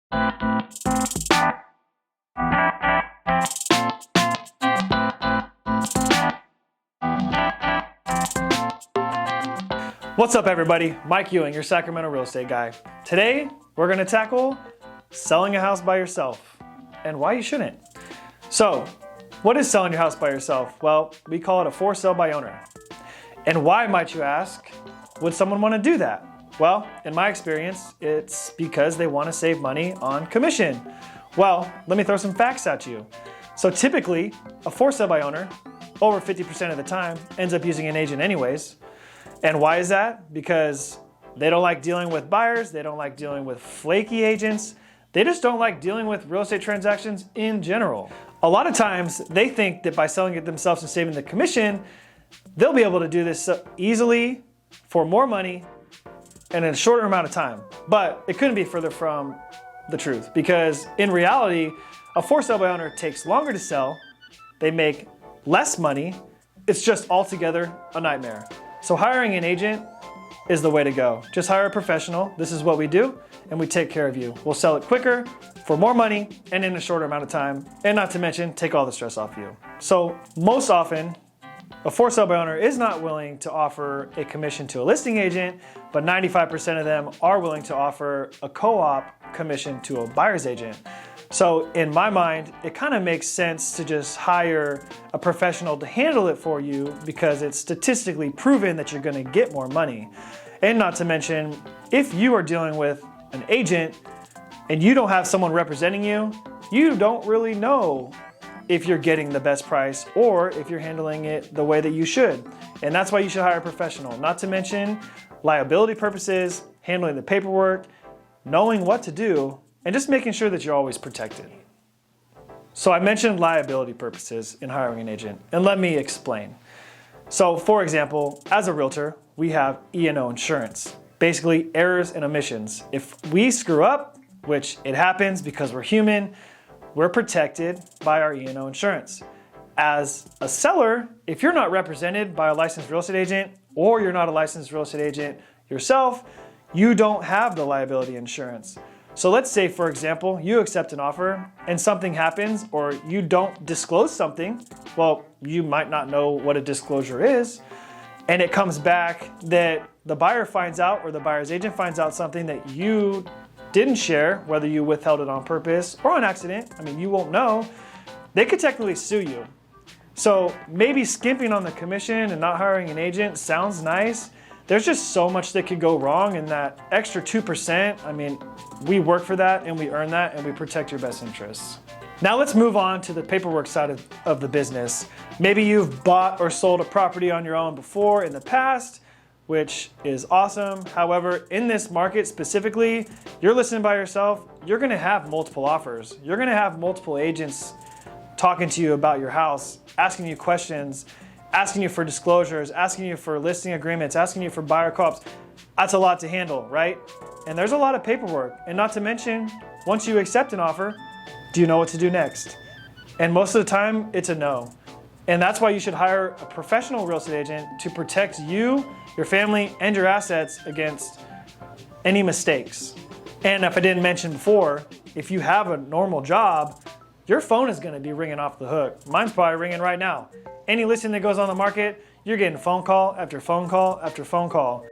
What's up everybody? Mike Ewing, your Sacramento real estate guy. Today, we're gonna tackle selling a house by yourself and why you shouldn't. So, what is selling your house by yourself? Well, we call it a for sale by owner. And why, might you ask, would someone wanna do that? Well, in my experience, it's because they wanna save money on commission. Well, let me throw some facts at you. So typically, a for sale by owner, over 50% of the time, ends up using an agent anyways. And why is that? Because they don't like dealing with buyers, they don't like dealing with flaky agents, they just don't like dealing with real estate transactions in general. A lot of times they think that by selling it themselves and saving the commission, they'll be able to do this easily for more money and in a shorter amount of time. But it couldn't be further from the truth, because in reality, a for sale by owner takes longer to sell, they make less money, it's just altogether a nightmare. So hiring an agent is the way to go. Just hire a professional. This is what we do, and we take care of you. We'll sell it quicker, for more money, and in a shorter amount of time, and not to mention, take all the stress off you. So most often, a for sale by owner is not willing to offer a commission to a listing agent, but 95% of them are willing to offer a co-op commission to a buyer's agent. So in my mind, it kind of makes sense to just hire a professional to handle it for you, because it's statistically proven that you're going to get more money. And not to mention, if you are dealing with an agent and you don't have someone representing you, you don't really know if you're getting the best price or if you're handling it the way that you should. And that's why you should hire a professional. Not to mention liability purposes, handling the paperwork, knowing what to do, and just making sure that you're always protected. So I mentioned liability purposes in hiring an agent, and let me explain. So for example, as a realtor, we have E&O insurance, basically errors and omissions. If we screw up, which it happens because we're human, we're protected by our E&O insurance. As a seller, if you're not represented by a licensed real estate agent, or you're not a licensed real estate agent yourself, you don't have the liability insurance. So let's say, for example, you accept an offer and something happens, or you don't disclose something. Well, you might not know what a disclosure is, and it comes back that the buyer finds out, or the buyer's agent finds out something that you didn't share, whether you withheld it on purpose or on accident. I mean, you won't know. They could technically sue you. So maybe skimping on the commission and not hiring an agent sounds nice. There's just so much that could go wrong, and that extra 2%, I mean, we work for that and we earn that and we protect your best interests. Now let's move on to the paperwork side of the business. Maybe you've bought or sold a property on your own before in the past, which is awesome. However, in this market specifically, you're listing by yourself, you're gonna have multiple offers. You're gonna have multiple agents talking to you about your house, asking you questions, asking you for disclosures, asking you for listing agreements, asking you for buyer co-ops. That's a lot to handle, right? And there's a lot of paperwork. And not to mention, once you accept an offer, do you know what to do next? And most of the time, it's a no. And that's why you should hire a professional real estate agent to protect you, your family, and your assets against any mistakes. And if I didn't mention before, if you have a normal job, your phone is gonna be ringing off the hook. Mine's probably ringing right now. Any listing that goes on the market, you're getting phone call after phone call after phone call.